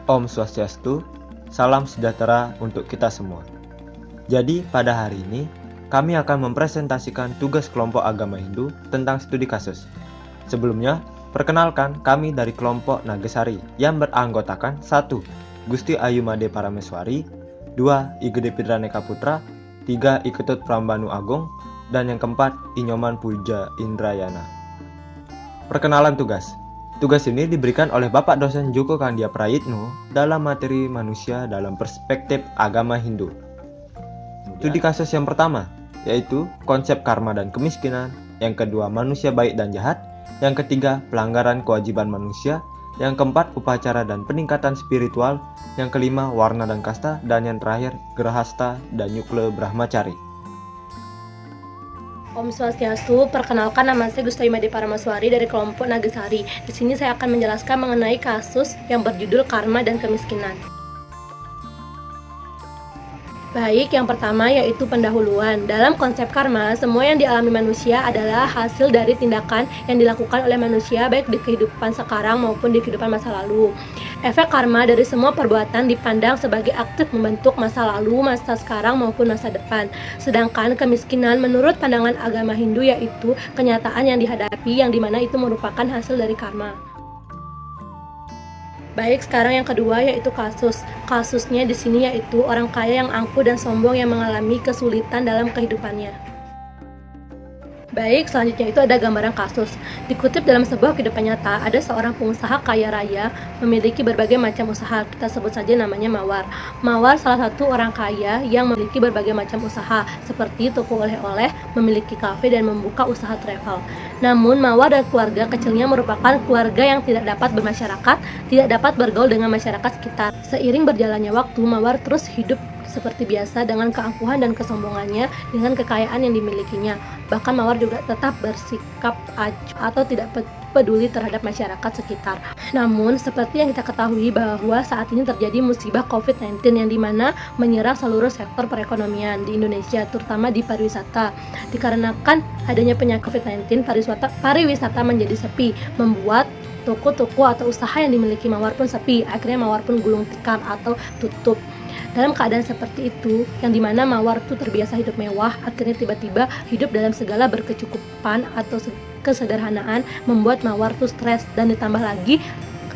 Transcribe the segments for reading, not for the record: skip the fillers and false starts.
Om Swastiastu, salam sejahtera untuk kita semua. Jadi pada hari ini, kami akan mempresentasikan tugas kelompok agama Hindu tentang studi kasus. Sebelumnya, perkenalkan kami dari kelompok Nagasari yang beranggotakan 1. Gusti Ayumade Parameswari, 2. Igede Pidraneka Putra, 3. Iketut Prambanu Agung, dan yang keempat, Inyoman Puja Indrayana. Perkenalan tugas. Tugas ini diberikan oleh Bapak dosen Joko Kandia Prayitno dalam materi manusia dalam perspektif agama Hindu. Studi kasus yang pertama, yaitu konsep karma dan kemiskinan. Yang kedua, manusia baik dan jahat. Yang ketiga, pelanggaran kewajiban manusia. Yang keempat, upacara dan peningkatan spiritual. Yang kelima, warna dan kasta. Dan yang terakhir, Grahasta dan Yukle Brahmacari. Om Swastiastu, perkenalkan nama saya Gusti Ayumade Parameswari dari kelompok Nagasari. Di sini saya akan menjelaskan mengenai kasus yang berjudul karma dan kemiskinan. Baik, yang pertama yaitu pendahuluan. Dalam konsep karma, semua yang dialami manusia adalah hasil dari tindakan yang dilakukan oleh manusia baik di kehidupan sekarang maupun di kehidupan masa lalu. Efek karma dari semua perbuatan dipandang sebagai aktif membentuk masa lalu, masa sekarang maupun masa depan. Sedangkan kemiskinan menurut pandangan agama Hindu yaitu kenyataan yang dihadapi yang dimana itu merupakan hasil dari karma. Baik, sekarang yang kedua yaitu kasus. Kasusnya di sini yaitu orang kaya yang angkuh dan sombong yang mengalami kesulitan dalam kehidupannya. Baik, selanjutnya itu ada gambaran kasus. Dikutip dalam sebuah kehidupan nyata, ada seorang pengusaha kaya raya memiliki berbagai macam usaha. Kita sebut saja namanya Mawar. Mawar salah satu orang kaya yang memiliki berbagai macam usaha, seperti toko oleh-oleh, memiliki kafe, dan membuka usaha travel. Namun, Mawar dan keluarga kecilnya merupakan keluarga yang tidak dapat bermasyarakat, tidak dapat bergaul dengan masyarakat sekitar. Seiring berjalannya waktu, Mawar terus hidup seperti biasa dengan keangkuhan dan kesombongannya dengan kekayaan yang dimilikinya. Bahkan Mawar juga tetap bersikap acuh atau tidak peduli terhadap masyarakat sekitar. Namun, seperti yang kita ketahui bahwa saat ini terjadi musibah COVID-19 yang dimana menyerang seluruh sektor perekonomian di Indonesia, terutama di pariwisata. Dikarenakan adanya penyakit COVID-19, pariwisata menjadi sepi, membuat toko-toko atau usaha yang dimiliki Mawar pun sepi. Akhirnya Mawar pun gulung tikar atau tutup. Dalam keadaan seperti itu, yang dimana Mawar itu terbiasa hidup mewah, akhirnya tiba-tiba hidup dalam segala berkecukupan atau kesederhanaan membuat Mawar tuh stres, dan ditambah lagi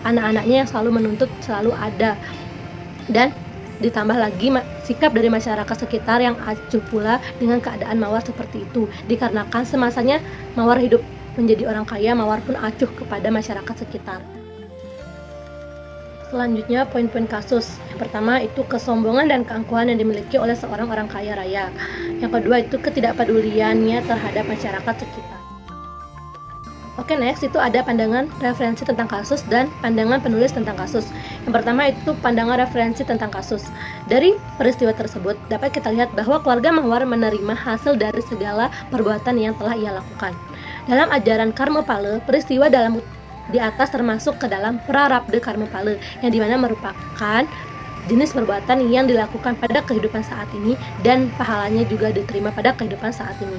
anak-anaknya yang selalu menuntut selalu ada, dan ditambah lagi sikap dari masyarakat sekitar yang acuh pula dengan keadaan Mawar seperti itu. Dikarenakan semasanya Mawar hidup menjadi orang kaya, Mawar pun acuh kepada masyarakat sekitar. Selanjutnya, poin-poin kasus. Yang pertama itu kesombongan dan keangkuhan yang dimiliki oleh seorang orang kaya raya. Yang kedua itu ketidakpeduliannya terhadap masyarakat sekitar. Oke, next itu ada pandangan referensi tentang kasus dan pandangan penulis tentang kasus. Yang pertama itu pandangan referensi tentang kasus. Dari peristiwa tersebut dapat kita lihat bahwa keluarga Mawar menerima hasil dari segala perbuatan yang telah ia lakukan. Dalam ajaran Karmapala, peristiwa di atas termasuk ke dalam Prarabdha Karmapala, yang dimana merupakan jenis perbuatan yang dilakukan pada kehidupan saat ini dan pahalanya juga diterima pada kehidupan saat ini.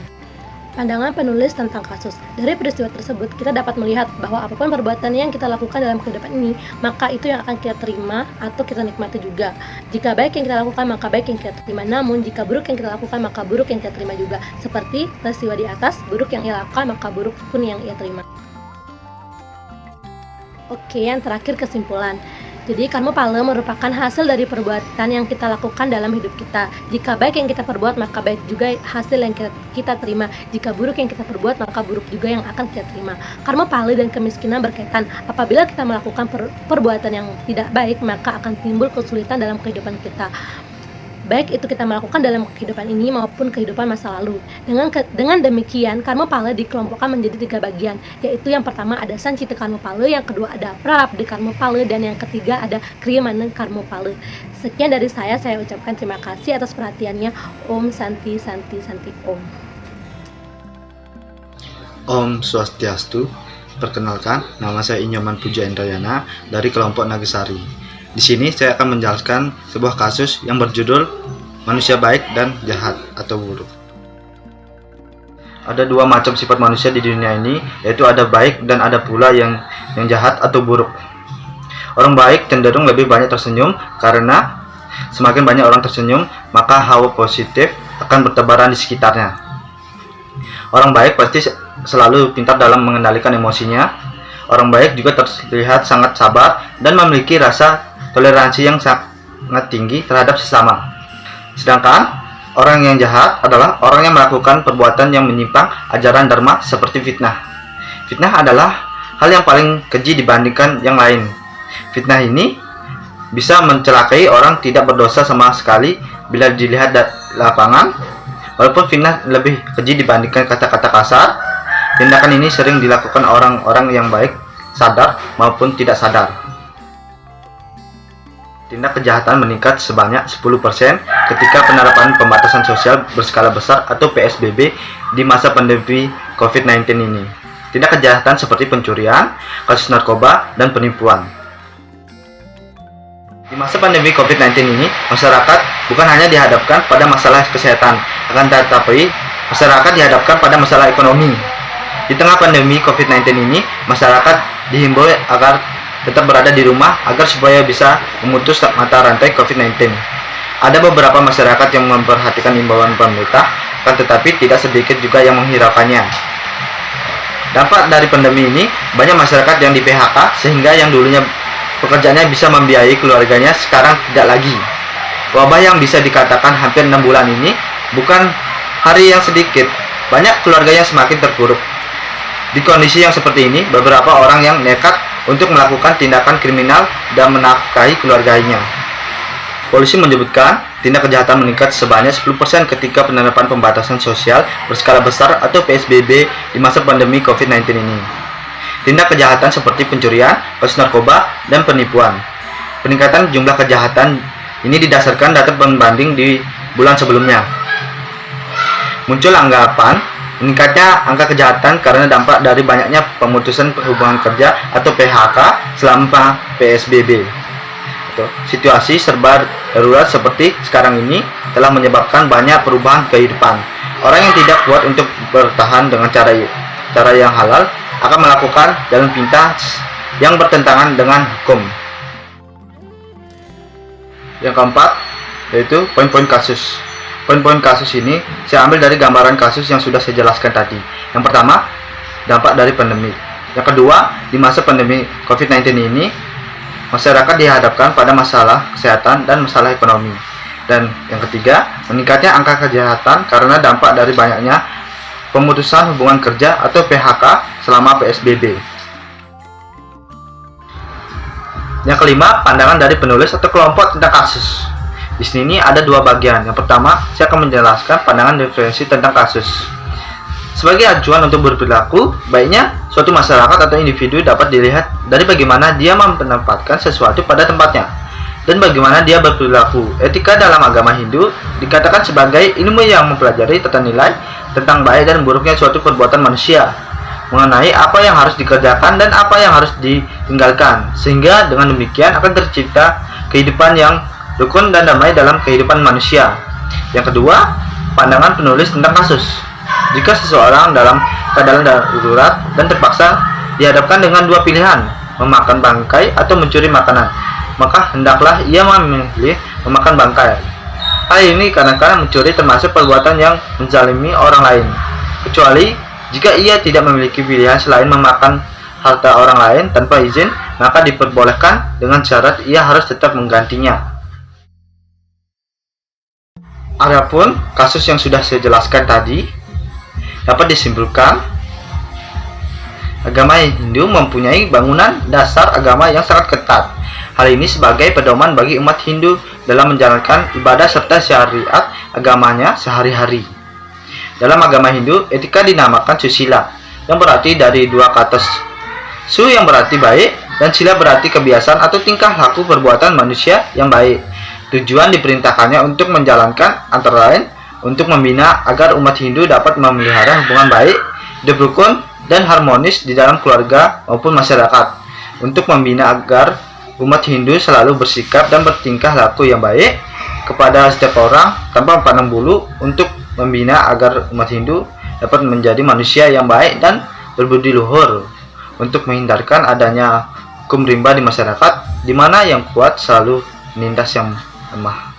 Pandangan penulis tentang kasus. Dari peristiwa tersebut kita dapat melihat bahwa apapun perbuatan yang kita lakukan dalam kehidupan ini, maka itu yang akan kita terima atau kita nikmati juga. Jika baik yang kita lakukan, maka baik yang kita terima. Namun jika buruk yang kita lakukan, maka buruk yang kita terima juga. Seperti peristiwa di atas, buruk yang ia lakukan, maka buruk pun yang ia terima. Oke, yang terakhir kesimpulan. Jadi Karmapala merupakan hasil dari perbuatan yang kita lakukan dalam hidup kita. Jika baik yang kita perbuat, maka baik juga hasil yang kita terima. Jika buruk yang kita perbuat, maka buruk juga yang akan kita terima. Karmapala dan kemiskinan berkaitan. Apabila kita melakukan perbuatan yang tidak baik, maka akan timbul kesulitan dalam kehidupan kita. Baik itu kita melakukan dalam kehidupan ini maupun kehidupan masa lalu. Dengan demikian, Karmapala dikelompokkan menjadi 3 bagian, yaitu yang pertama ada Sancita Karmapala, yang kedua ada Prarabdha Karmapala, dan yang ketiga ada Kriyamana Karmapala. Sekian dari saya ucapkan terima kasih atas perhatiannya. Om Santi Santi Santi Om. Om Swastiastu, perkenalkan nama saya Inyoman Puja Indrayana dari kelompok Nagasari. Di sini saya akan menjelaskan sebuah kasus yang berjudul manusia baik dan jahat atau buruk. Ada 2 macam sifat manusia di dunia ini, yaitu ada baik dan ada pula yang jahat atau buruk. Orang baik cenderung lebih banyak tersenyum karena semakin banyak orang tersenyum, maka hawa positif akan bertebaran di sekitarnya. Orang baik pasti selalu pintar dalam mengendalikan emosinya. Orang baik juga terlihat sangat sabar dan memiliki rasa toleransi yang sangat tinggi terhadap sesama. Sedangkan orang yang jahat adalah orang yang melakukan perbuatan yang menyimpang ajaran dharma seperti fitnah. Fitnah adalah hal yang paling keji dibandingkan yang lain. Fitnah ini bisa mencelakai orang tidak berdosa sama sekali bila dilihat dari lapangan. Walaupun fitnah lebih keji dibandingkan kata-kata kasar, tindakan ini sering dilakukan orang-orang yang baik, sadar maupun tidak sadar. Tindak kejahatan meningkat sebanyak 10% ketika penerapan pembatasan sosial berskala besar atau PSBB di masa pandemi COVID-19 ini. Tindak kejahatan seperti pencurian, kasus narkoba, dan penipuan. Di masa pandemi COVID-19 ini, masyarakat bukan hanya dihadapkan pada masalah kesehatan, akan tetapi masyarakat dihadapkan pada masalah ekonomi. Di tengah pandemi COVID-19 ini, masyarakat dihimbau agar tetap berada di rumah agar supaya bisa memutus mata rantai COVID-19. Ada beberapa masyarakat yang memperhatikan imbauan pemerintah, akan tetapi tidak sedikit juga yang menghiraukannya. Dampak dari pandemi ini, banyak masyarakat yang di PHK sehingga yang dulunya pekerjaannya bisa membiayai keluarganya sekarang tidak lagi. Wabah yang bisa dikatakan hampir 6 bulan ini bukan hari yang sedikit. Banyak keluarga yang semakin terpuruk. Di kondisi yang seperti ini, beberapa orang yang nekat untuk melakukan tindakan kriminal dan menafkahi keluarganya. Polisi menyebutkan tindak kejahatan meningkat sebanyak 10% ketika penerapan pembatasan sosial berskala besar atau PSBB di masa pandemi COVID-19 ini. Tindak kejahatan seperti pencurian, kasus narkoba, dan penipuan. Peningkatan jumlah kejahatan ini didasarkan data pembanding di bulan sebelumnya. Muncul anggapan meningkatnya angka kejahatan karena dampak dari banyaknya pemutusan hubungan kerja atau PHK selama PSBB. Situasi serba darurat seperti sekarang ini telah menyebabkan banyak perubahan kehidupan. Orang yang tidak kuat untuk bertahan dengan cara yang halal akan melakukan jalan pintas yang bertentangan dengan hukum. Yang keempat, yaitu poin-poin kasus. Poin-poin kasus ini saya ambil dari gambaran kasus yang sudah saya jelaskan tadi. Yang pertama, dampak dari pandemi. Yang kedua, di masa pandemi COVID-19 ini, masyarakat dihadapkan pada masalah kesehatan dan masalah ekonomi. Dan yang ketiga, meningkatnya angka kejahatan karena dampak dari banyaknya pemutusan hubungan kerja atau PHK selama PSBB. Yang kelima, pandangan dari penulis atau kelompok tentang kasus. Di sini ada dua bagian. Yang pertama, saya akan menjelaskan pandangan referensi tentang kasus. Sebagai acuan untuk berperilaku, baiknya suatu masyarakat atau individu dapat dilihat dari bagaimana dia menempatkan sesuatu pada tempatnya dan bagaimana dia berperilaku. Etika dalam agama Hindu dikatakan sebagai ilmu yang mempelajari tata nilai tentang baik dan buruknya suatu perbuatan manusia, mengenai apa yang harus dikerjakan dan apa yang harus ditinggalkan, sehingga dengan demikian akan tercipta kehidupan yang rukun dan damai dalam kehidupan manusia. Yang kedua, pandangan penulis tentang kasus. Jika seseorang dalam keadaan darurat dan terpaksa dihadapkan dengan dua pilihan, memakan bangkai atau mencuri makanan, maka hendaklah ia memilih memakan bangkai. Hal ini karena mencuri termasuk perbuatan yang menzalimi orang lain, kecuali jika ia tidak memiliki pilihan selain memakan harta orang lain tanpa izin, maka diperbolehkan dengan syarat ia harus tetap menggantinya. Adapun kasus yang sudah saya jelaskan tadi, dapat disimpulkan agama Hindu mempunyai bangunan dasar agama yang sangat ketat. Hal ini sebagai pedoman bagi umat Hindu dalam menjalankan ibadah serta syariat agamanya sehari-hari. Dalam agama Hindu, etika dinamakan susila, yang berarti dari dua kata su yang berarti baik dan sila berarti kebiasaan atau tingkah laku perbuatan manusia yang baik. Tujuan diperintahkannya untuk menjalankan antara lain untuk membina agar umat Hindu dapat memelihara hubungan baik, hidup rukun, dan harmonis di dalam keluarga maupun masyarakat. Untuk membina agar umat Hindu selalu bersikap dan bertingkah laku yang baik kepada setiap orang tanpa pandang bulu, untuk membina agar umat Hindu dapat menjadi manusia yang baik dan berbudi luhur, untuk menghindarkan adanya hukum rimba di masyarakat, di mana yang kuat selalu menindas yang lemah.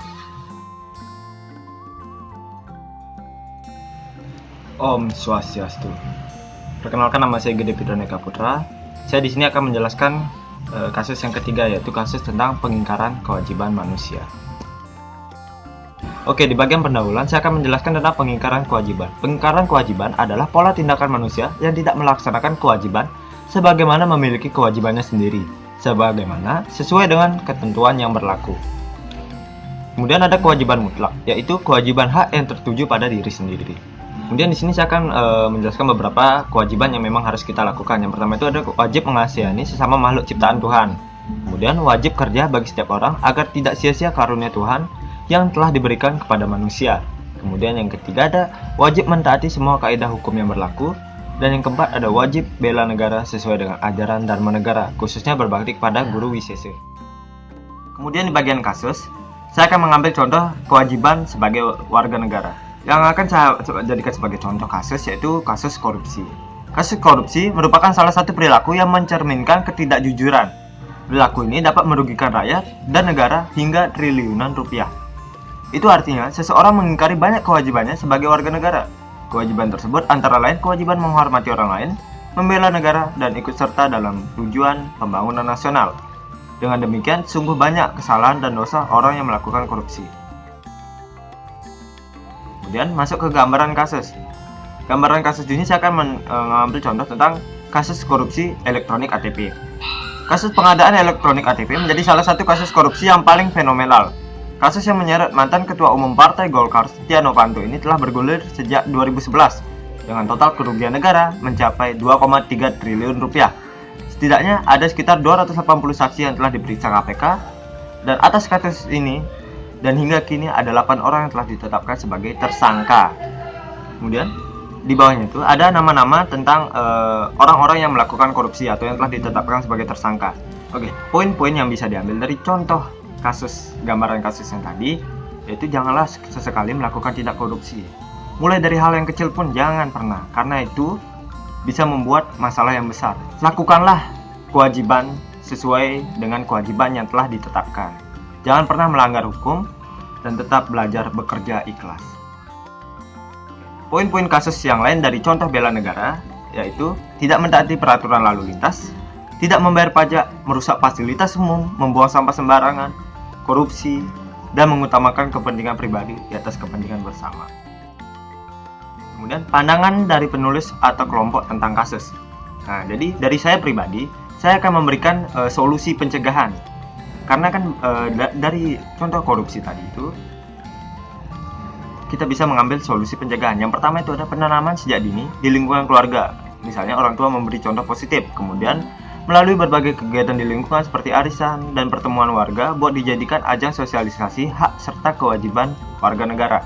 Om Swastiastu. Perkenalkan, nama saya Gede Fidroneka Putra. Saya di sini akan menjelaskan kasus yang ketiga, yaitu kasus tentang pengingkaran kewajiban manusia. Oke, di bagian pendahuluan saya akan menjelaskan tentang pengingkaran kewajiban. Pengingkaran kewajiban adalah pola tindakan manusia yang tidak melaksanakan kewajiban sebagaimana memiliki kewajibannya sendiri, sebagaimana sesuai dengan ketentuan yang berlaku. Kemudian ada kewajiban mutlak, yaitu kewajiban hak yang tertuju pada diri sendiri. Kemudian di sini saya akan menjelaskan beberapa kewajiban yang memang harus kita lakukan. Yang pertama itu ada wajib mengasihani sesama makhluk ciptaan Tuhan. Kemudian wajib kerja bagi setiap orang agar tidak sia-sia karunia Tuhan yang telah diberikan kepada manusia. Kemudian yang ketiga ada wajib mentaati semua kaidah hukum yang berlaku. Dan yang keempat ada wajib bela negara sesuai dengan ajaran Dharma Negara, khususnya berbakti kepada guru wisese. Kemudian di bagian kasus, saya akan mengambil contoh kewajiban sebagai warga negara. Yang akan saya jadikan sebagai contoh kasus yaitu kasus korupsi. Kasus korupsi merupakan salah satu perilaku yang mencerminkan ketidakjujuran. Perilaku ini dapat merugikan rakyat dan negara hingga triliunan rupiah. Itu artinya seseorang mengingkari banyak kewajibannya sebagai warga negara. Kewajiban tersebut antara lain kewajiban menghormati orang lain, membela negara, dan ikut serta dalam tujuan pembangunan nasional. Dengan demikian, sungguh banyak kesalahan dan dosa orang yang melakukan korupsi. Kemudian masuk ke gambaran kasus. Gambaran kasus ini saya akan mengambil contoh tentang kasus korupsi elektronik KTP. Kasus pengadaan elektronik KTP menjadi salah satu kasus korupsi yang paling fenomenal. Kasus yang menyeret mantan Ketua Umum Partai Golkar Setia Novanto ini telah bergulir sejak 2011 dengan total kerugian negara mencapai 2,3 triliun rupiah. Setidaknya ada sekitar 280 saksi yang telah diperiksa KPK, dan atas kasus ini dan hingga kini ada 8 orang yang telah ditetapkan sebagai tersangka. Kemudian di bawahnya itu ada nama-nama tentang orang-orang yang melakukan korupsi atau yang telah ditetapkan sebagai tersangka. Oke, poin-poin yang bisa diambil dari contoh kasus, gambaran kasus yang tadi, yaitu janganlah sesekali melakukan tindak korupsi. Mulai dari hal yang kecil pun jangan pernah, karena itu bisa membuat masalah yang besar. Lakukanlah kewajiban sesuai dengan kewajiban yang telah ditetapkan. Jangan pernah melanggar hukum dan tetap belajar bekerja ikhlas. Poin-poin kasus yang lain dari contoh bela negara yaitu tidak mentaati peraturan lalu lintas, tidak membayar pajak, merusak fasilitas umum, membuang sampah sembarangan, korupsi, dan mengutamakan kepentingan pribadi di atas kepentingan bersama. Kemudian pandangan dari penulis atau kelompok tentang kasus. Nah, jadi dari saya pribadi, saya akan memberikan solusi pencegahan. Karena kan dari contoh korupsi tadi itu, kita bisa mengambil solusi pencegahan. Yang pertama itu ada penanaman sejak dini di lingkungan keluarga. Misalnya orang tua memberi contoh positif, kemudian melalui berbagai kegiatan di lingkungan seperti arisan dan pertemuan warga buat dijadikan ajang sosialisasi hak serta kewajiban warga negara.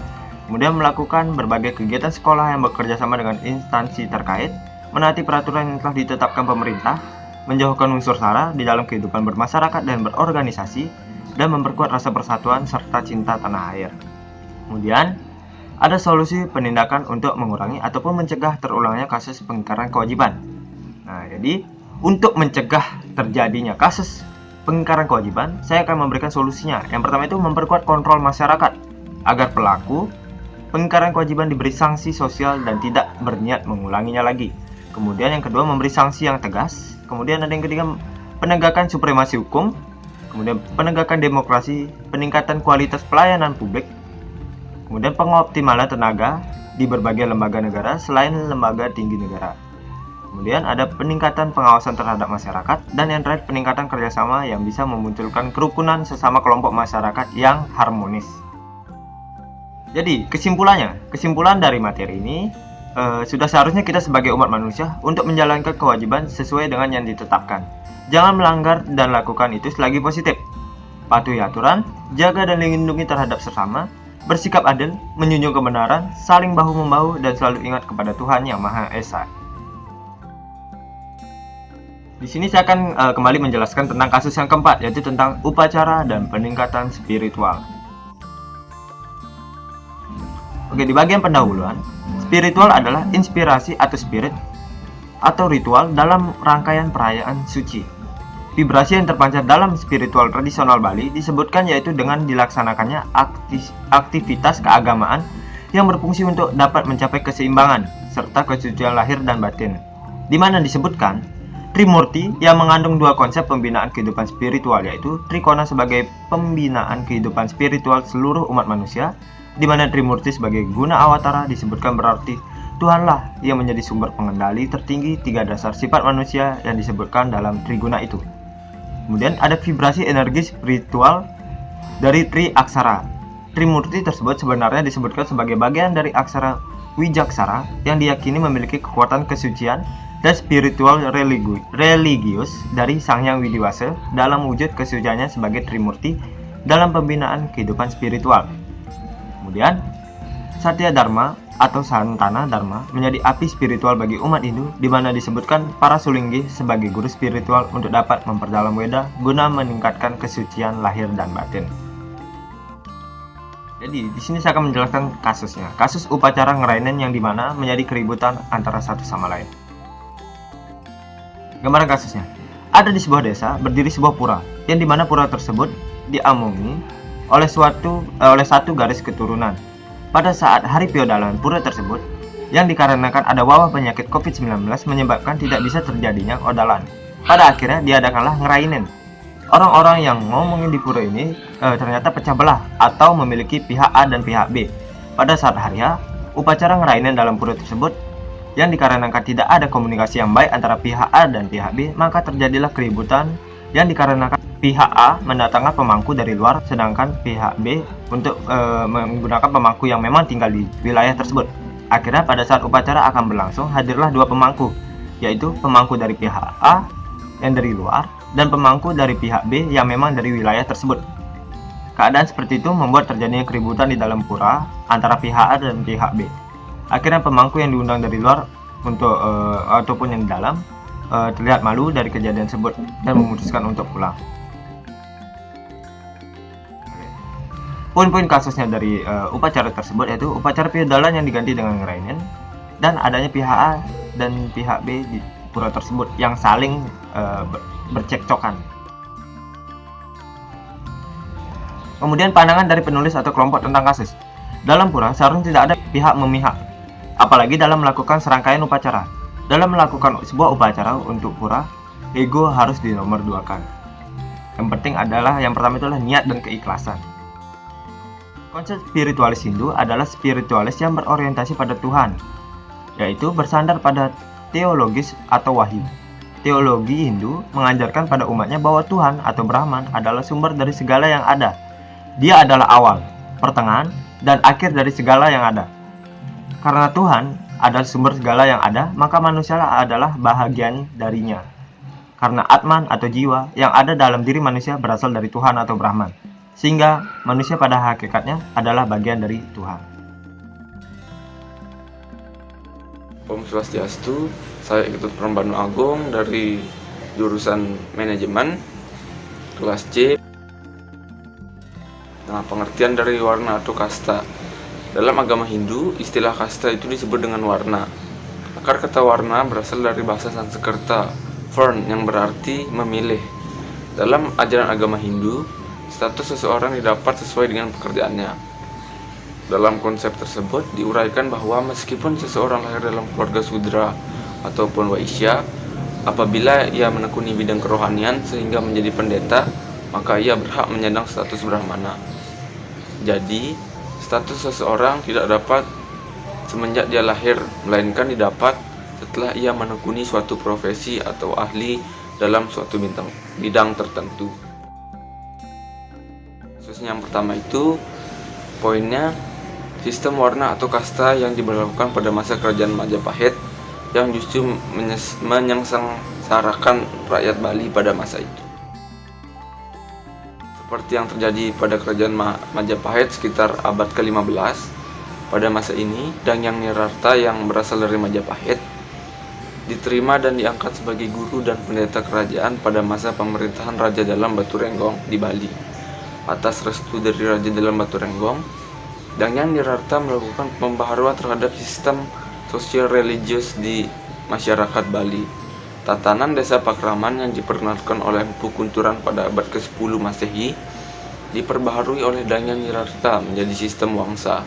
Kemudian melakukan berbagai kegiatan sekolah yang bekerja sama dengan instansi terkait, menaati peraturan yang telah ditetapkan pemerintah, menjauhkan unsur sara di dalam kehidupan bermasyarakat dan berorganisasi, dan memperkuat rasa persatuan serta cinta tanah air. Kemudian ada solusi penindakan untuk mengurangi ataupun mencegah terulangnya kasus pengingkaran kewajiban. Nah, jadi untuk mencegah terjadinya kasus pengingkaran kewajiban, saya akan memberikan solusinya. Yang pertama itu memperkuat kontrol masyarakat agar pelaku pengingkaran kewajiban diberi sanksi sosial dan tidak berniat mengulanginya lagi. Kemudian yang kedua memberi sanksi yang tegas. Kemudian ada yang ketiga penegakan supremasi hukum. Kemudian penegakan demokrasi, peningkatan kualitas pelayanan publik. Kemudian pengoptimalan tenaga di berbagai lembaga negara selain lembaga tinggi negara. Kemudian ada peningkatan pengawasan terhadap masyarakat, dan yang terakhir peningkatan kerjasama yang bisa memunculkan kerukunan sesama kelompok masyarakat yang harmonis. Jadi kesimpulan dari materi ini sudah seharusnya kita sebagai umat manusia untuk menjalankan kewajiban sesuai dengan yang ditetapkan. Jangan melanggar dan lakukan itu selagi positif. Patuhi aturan, jaga dan lindungi terhadap sesama, bersikap adil, menjunjung kebenaran, saling bahu-membahu, dan selalu ingat kepada Tuhan Yang Maha Esa. Di sini saya akan kembali menjelaskan tentang kasus yang keempat, yaitu tentang upacara dan peningkatan spiritual. Oke, di bagian pendahuluan, spiritual adalah inspirasi atau spirit atau ritual dalam rangkaian perayaan suci. Vibrasi yang terpancar dalam spiritual tradisional Bali disebutkan yaitu dengan dilaksanakannya aktivitas keagamaan yang berfungsi untuk dapat mencapai keseimbangan serta kesucian lahir dan batin. Di mana disebutkan Trimurti yang mengandung dua konsep pembinaan kehidupan spiritual, yaitu Trikona sebagai pembinaan kehidupan spiritual seluruh umat manusia, di mana Trimurti sebagai guna awatara disebutkan berarti Tuhanlah yang menjadi sumber pengendali tertinggi tiga dasar sifat manusia yang disebutkan dalam Triguna itu. Kemudian ada vibrasi energi spiritual dari Tri Aksara. Trimurti tersebut sebenarnya disebutkan sebagai bagian dari aksara Wijaksara yang diyakini memiliki kekuatan kesucian dan spiritual religius dari Sang Hyang Widiwasa dalam wujud kesuciannya sebagai Trimurti dalam pembinaan kehidupan spiritual. Kemudian Satya Dharma atau Santana Dharma menjadi api spiritual bagi umat Hindu, di mana disebutkan para Sulinggi sebagai guru spiritual untuk dapat memperdalam Weda guna meningkatkan kesucian lahir dan batin. Jadi di sini saya akan menjelaskan kasusnya. Kasus upacara ngerainen yang dimana menjadi keributan antara satu sama lain. Gambaran kasusnya. Ada di sebuah desa berdiri sebuah pura, yang dimana pura tersebut diamungi oleh satu garis keturunan. Pada saat hari feodalan pura tersebut, yang dikarenakan ada wabah penyakit COVID-19 menyebabkan tidak bisa terjadinya odalan. Pada akhirnya diadakanlah ngerainen. Orang-orang yang ngomongin di pura ini ternyata pecah belah atau memiliki pihak A dan pihak B. Pada saat hari H, upacara ngerainen dalam pura tersebut yang dikarenakan tidak ada komunikasi yang baik antara pihak A dan pihak B, maka terjadilah keributan yang dikarenakan pihak A mendatangkan pemangku dari luar, sedangkan pihak B untuk menggunakan pemangku yang memang tinggal di wilayah tersebut. Akhirnya pada saat upacara akan berlangsung, hadirlah dua pemangku, yaitu pemangku dari pihak A yang dari luar dan pemangku dari pihak B yang memang dari wilayah tersebut. Keadaan seperti itu membuat terjadinya keributan di dalam pura antara pihak A dan pihak B. Akhirnya pemangku yang diundang dari luar ataupun yang di dalam terlihat malu dari kejadian tersebut dan memutuskan untuk pulang. Poin-poin kasusnya dari upacara tersebut yaitu upacara feodalan yang diganti dengan ngerainen, dan adanya pihak A dan pihak B di pura tersebut yang saling bercekcokan. Kemudian pandangan dari penulis atau kelompok tentang kasus. Dalam pura seharusnya tidak ada pihak memihak, apalagi dalam melakukan serangkaian upacara. Dalam melakukan sebuah upacara untuk pura, ego harus dinomorduakan. Yang penting adalah yang pertama itulah niat dan keikhlasan. Konsep spiritualis Hindu adalah spiritualis yang berorientasi pada Tuhan, yaitu bersandar pada teologis atau wahyu. Teologi Hindu mengajarkan pada umatnya bahwa Tuhan atau Brahman adalah sumber dari segala yang ada. Dia adalah awal, pertengahan, dan akhir dari segala yang ada. Karena Tuhan adalah sumber segala yang ada, maka manusia adalah bahagian darinya. Karena Atman atau jiwa yang ada dalam diri manusia berasal dari Tuhan atau Brahman, sehingga manusia pada hakikatnya adalah bagian dari Tuhan. Om Swastiastu, saya Ketut Prambanu Agung dari jurusan manajemen kelas C. Nah, pengertian dari warna atau kasta. Dalam agama Hindu, istilah kasta itu disebut dengan warna. Akar kata warna berasal dari bahasa Sanskerta, Varn, yang berarti memilih. Dalam ajaran agama Hindu, status seseorang didapat sesuai dengan pekerjaannya. Dalam konsep tersebut diuraikan bahwa meskipun seseorang lahir dalam keluarga sudra ataupun waisya, apabila ia menekuni bidang kerohanian sehingga menjadi pendeta, maka ia berhak menyandang status brahmana. Jadi, status seseorang tidak dapat semenjak dia lahir, melainkan didapat setelah ia menekuni suatu profesi atau ahli dalam suatu bidang tertentu. Yang pertama itu poinnya sistem warna atau kasta yang diberlakukan pada masa kerajaan Majapahit yang justru menyengsarakan rakyat Bali pada masa itu. Seperti yang terjadi pada kerajaan Majapahit sekitar abad ke-15. Pada masa ini, Dangyang Nirarta yang berasal dari Majapahit diterima dan diangkat sebagai guru dan pendeta kerajaan pada masa pemerintahan Raja Dalam Baturenggong di Bali. Atas restu dari Raja Dalam Baturenggong, Dangyang Nirarta melakukan pembaharuan terhadap sistem sosial religius di masyarakat Bali. Tatanan desa Pakraman yang diperkenalkan oleh Empu Kunturan pada abad ke-10 Masehi diperbaharui oleh Danyang Nirarta menjadi sistem wangsa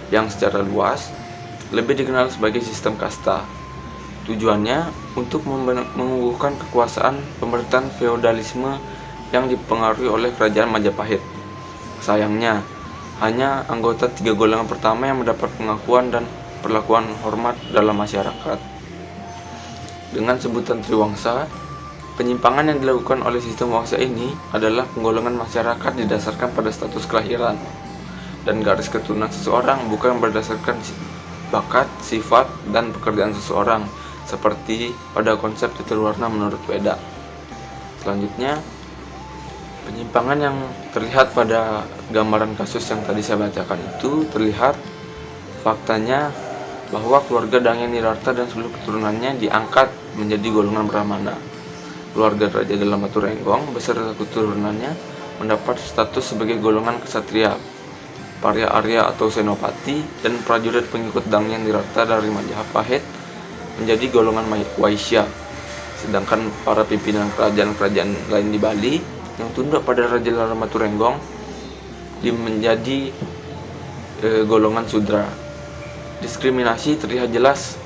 yang secara luas lebih dikenal sebagai sistem kasta. Tujuannya untuk mengukuhkan kekuasaan pemerintahan feodalisme yang dipengaruhi oleh kerajaan Majapahit. Sayangnya, hanya anggota 3 golongan pertama yang mendapat pengakuan dan perlakuan hormat dalam masyarakat. Dengan sebutan Triwangsa, penyimpangan yang dilakukan oleh sistem wangsa ini adalah penggolongan masyarakat didasarkan pada status kelahiran dan garis keturunan seseorang, bukan berdasarkan bakat, sifat, dan pekerjaan seseorang seperti pada konsep tutur warna menurut Weda. Selanjutnya, penyimpangan yang terlihat pada gambaran kasus yang tadi saya bacakan itu terlihat faktanya bahwa keluarga Danyang Nirarta dan seluruh keturunannya diangkat menjadi golongan Brahmana. Keluarga Raja Dalam Baturenggong beserta keturunannya mendapat status sebagai golongan ksatria, Parya Arya atau Senopati, dan prajurit pengikut Danyang Nirarta dari Majapahit menjadi golongan Waisya. Sedangkan para pimpinan kerajaan-kerajaan lain di Bali yang tunduk pada Raja Dalam Baturenggong menjadi golongan Sudra. Diskriminasi terlihat jelas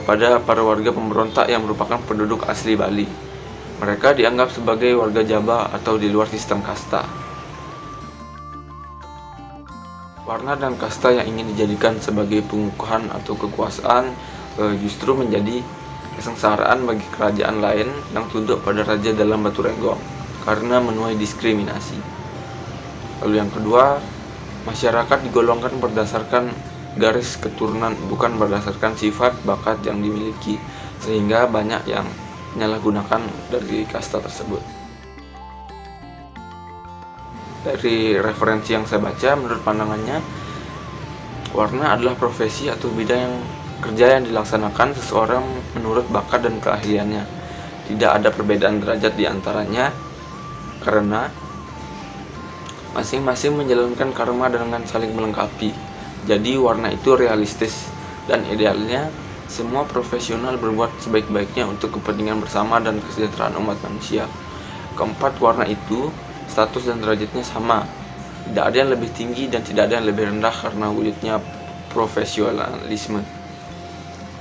pada para warga pemberontak yang merupakan penduduk asli Bali. Mereka dianggap sebagai warga Jaba atau di luar sistem kasta. Warna dan kasta yang ingin dijadikan sebagai pengukuhan atau kekuasaan justru menjadi kesengsaraan bagi kerajaan lain yang tunduk pada Raja Dalam Baturenggong karena menuai diskriminasi. Lalu yang kedua, masyarakat digolongkan berdasarkan garis keturunan, bukan berdasarkan sifat bakat yang dimiliki, sehingga banyak yang menyalahgunakan dari kasta tersebut. Dari referensi yang saya baca, menurut pandangannya, warna adalah profesi atau bidang kerja yang dilaksanakan seseorang menurut bakat dan keahliannya. Tidak ada perbedaan derajat di antaranya karena masing-masing menjalankan karma dengan saling melengkapi. Jadi warna itu realistis dan idealnya semua profesional berbuat sebaik-baiknya untuk kepentingan bersama dan kesejahteraan umat manusia. Keempat, warna itu status dan derajatnya sama. Tidak ada yang lebih tinggi dan tidak ada yang lebih rendah karena wujudnya profesionalisme.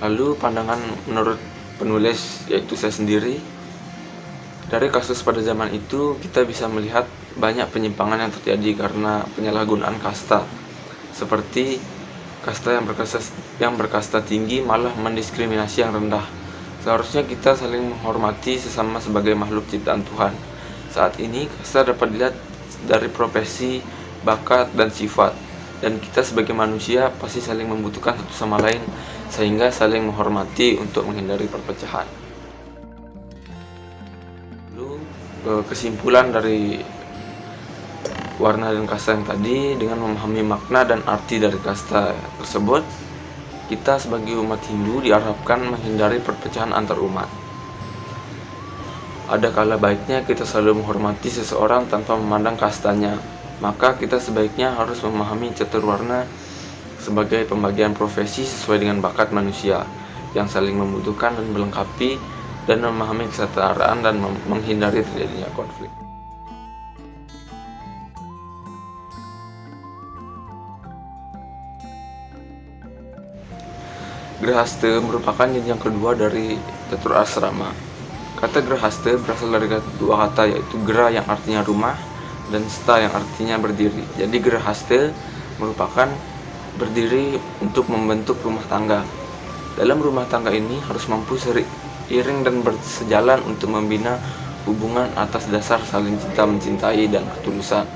Lalu pandangan menurut penulis, yaitu saya sendiri, dari kasus pada zaman itu kita bisa melihat banyak penyimpangan yang terjadi karena penyalahgunaan kasta. Seperti kasta yang berkasta tinggi malah mendiskriminasi yang rendah. Seharusnya kita saling menghormati sesama sebagai makhluk ciptaan Tuhan. Saat ini kasta dapat dilihat dari profesi, bakat, dan sifat. Dan kita sebagai manusia pasti saling membutuhkan satu sama lain, sehingga saling menghormati untuk menghindari perpecahan. Lalu kesimpulan dari warna dan kasta yang tadi, dengan memahami makna dan arti dari kasta tersebut, kita sebagai umat Hindu diharapkan menghindari perpecahan antar umat. Ada kala baiknya kita selalu menghormati seseorang tanpa memandang kastanya. Maka kita sebaiknya harus memahami catur warna sebagai pembagian profesi sesuai dengan bakat manusia yang saling membutuhkan dan melengkapi, dan memahami kesetaraan dan menghindari terjadinya konflik. Grahasta merupakan jenjang kedua dari catur asrama. Kata Grahasta berasal dari dua kata, yaitu gra yang artinya rumah dan sta yang artinya berdiri. Jadi Grahasta merupakan berdiri untuk membentuk rumah tangga. Dalam rumah tangga ini harus mampu seiring dan bersejalan untuk membina hubungan atas dasar saling cinta mencintai dan ketulusan.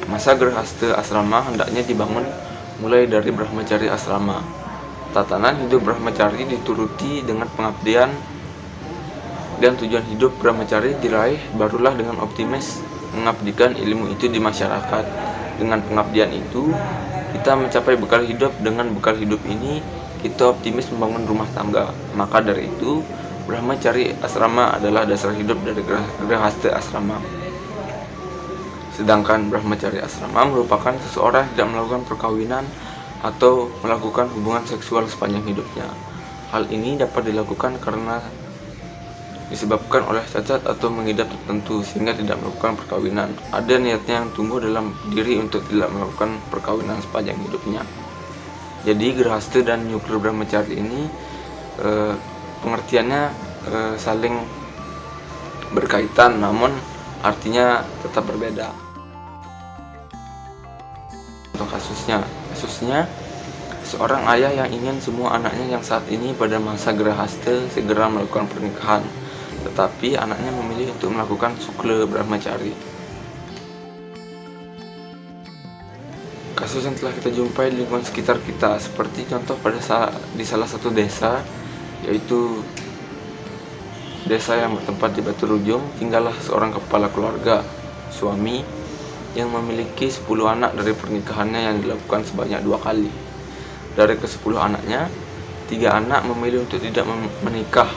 Masa Grahasta asrama hendaknya dibangun mulai dari Brahmacari asrama. Tatanan hidup Brahmacari dituruti dengan pengabdian, dan tujuan hidup Brahmacari diraih barulah dengan optimis mengabdikan ilmu itu di masyarakat. Dengan pengabdian itu, kita mencapai bekal hidup. Dengan bekal hidup ini, kita optimis membangun rumah tangga. Maka dari itu, Brahmacari asrama adalah dasar hidup dari Grahasta asrama. Sedangkan Brahmacari asrama merupakan seseorang yang tidak melakukan perkawinan atau melakukan hubungan seksual sepanjang hidupnya. Hal ini dapat dilakukan karena disebabkan oleh cacat atau mengidap tertentu sehingga tidak melakukan perkawinan. Ada niatnya yang tumbuh dalam diri untuk tidak melakukan perkawinan sepanjang hidupnya. Jadi Grahasta dan Nyukur Brahmacari ini pengertiannya saling berkaitan, namun artinya tetap berbeda. Untuk kasusnya seorang ayah yang ingin semua anaknya yang saat ini pada masa Grahasta segera melakukan pernikahan, tetapi anaknya memilih untuk melakukan Sukla Brahmacari. Kasus yang telah kita jumpai di lingkungan sekitar kita, seperti contoh di salah satu desa, yaitu desa yang bertempat di Batu Rujung, tinggallah seorang kepala keluarga, suami, yang memiliki 10 anak dari pernikahannya yang dilakukan sebanyak 2 kali. Dari ke-10 anaknya, 3 anak memilih untuk tidak menikah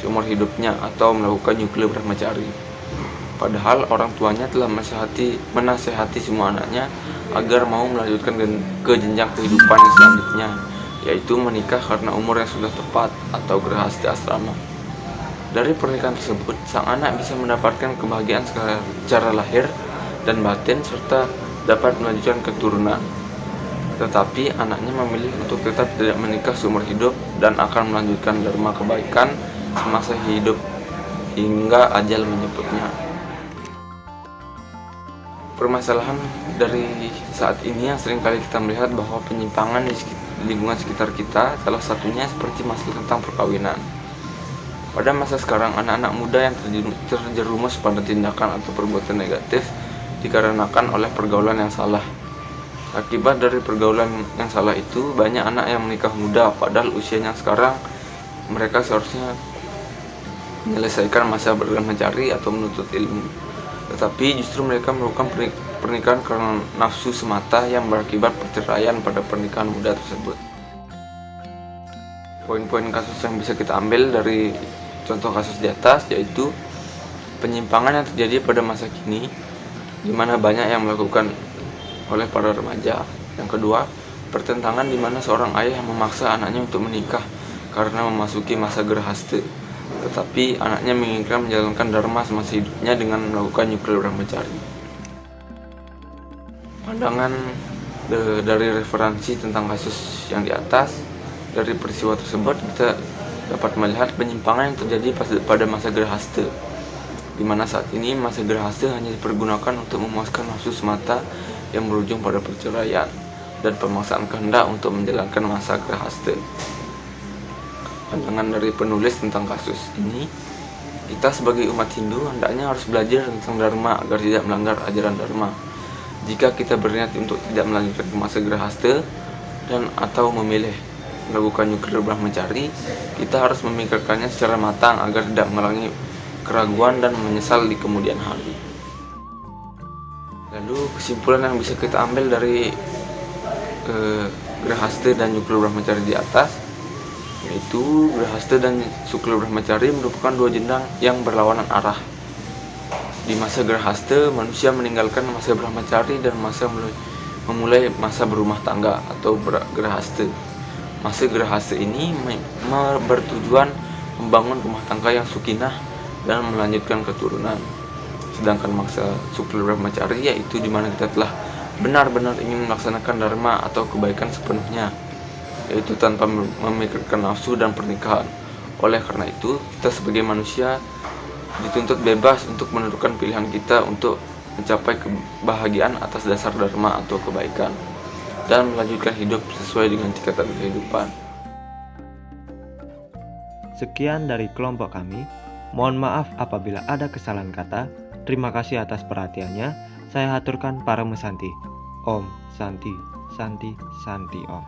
seumur hidupnya atau melakukan Nyukur Brahmacari. Padahal orang tuanya telah menasehati semua anaknya agar mau melanjutkan ke jenjang kehidupan yang selanjutnya, yaitu menikah karena umur yang sudah tepat atau Grahasta asrama. Dari pernikahan tersebut, sang anak bisa mendapatkan kebahagiaan secara lahir dan batin serta dapat melanjutkan keturunan. Tetapi anaknya memilih untuk tetap tidak menikah seumur hidup dan akan melanjutkan dharma kebaikan semasa hidup hingga ajal menjemputnya. Permasalahan dari saat ini yang seringkali kita melihat bahwa penyimpangan di lingkungan sekitar kita, salah satunya seperti masalah tentang perkawinan. Pada masa sekarang, anak-anak muda yang terjerumus pada tindakan atau perbuatan negatif dikarenakan oleh pergaulan yang salah. Akibat dari pergaulan yang salah itu, banyak anak yang menikah muda, padahal usianya sekarang mereka seharusnya menyelesaikan masa berbrahmacari atau menuntut ilmu. Tetapi justru mereka melakukan pernikahan karena nafsu semata yang berakibat perceraian pada pernikahan muda tersebut. Poin-poin kasus yang bisa kita ambil dari contoh kasus di atas yaitu penyimpangan yang terjadi pada masa kini, di mana banyak yang melakukan oleh para remaja. Yang kedua, pertentangan di mana seorang ayah memaksa anaknya untuk menikah karena memasuki masa Grahasta, tetapi anaknya menginginkan menjalankan dharma semasa hidupnya dengan melakukan Nyukur Brahmacari. Pandangan dari referensi tentang kasus yang di atas, dari peristiwa tersebut kita dapat melihat penyimpangan yang terjadi pada masa Grahasta, di mana saat ini masa Grahasta hanya dipergunakan untuk memuaskan nafsu semata yang berujung pada perceraian dan pemaksaan kehendak untuk menjalankan masa Grahasta. Pandangan dari penulis tentang kasus ini, kita sebagai umat Hindu hendaknya harus belajar tentang dharma agar tidak melanggar ajaran dharma. Jika kita berniat untuk tidak melanjutkan ke masa Grahasta dan atau memilih melakukan Nyukur Brahmacari, kita harus memikirkannya secara matang agar tidak mengalami keraguan dan menyesal di kemudian hari. Lalu kesimpulan yang bisa kita ambil dari Grahasta dan Nyukur Brahmacari di atas, yaitu Grahasta dan Sukla Brahmacari merupakan 2 jenjang yang berlawanan arah. Di masa Grahasta, manusia meninggalkan masa Brahmacari dan memulai masa berumah tangga atau Grahasta. Masa Grahasta ini bertujuan membangun rumah tangga yang sukinah dan melanjutkan keturunan. Sedangkan masa Sukla Brahmacari yaitu di mana kita telah benar-benar ingin melaksanakan dharma atau kebaikan sepenuhnya, yaitu tanpa memikirkan nafsu dan pernikahan. Oleh karena itu, kita sebagai manusia dituntut bebas untuk menentukan pilihan kita untuk mencapai kebahagiaan atas dasar dharma atau kebaikan dan melanjutkan hidup sesuai dengan tingkatan kehidupan. Sekian dari kelompok kami. Mohon maaf apabila ada kesalahan kata. Terima kasih atas perhatiannya. Saya haturkan para mesanti. Om Santi Santi Santi Om.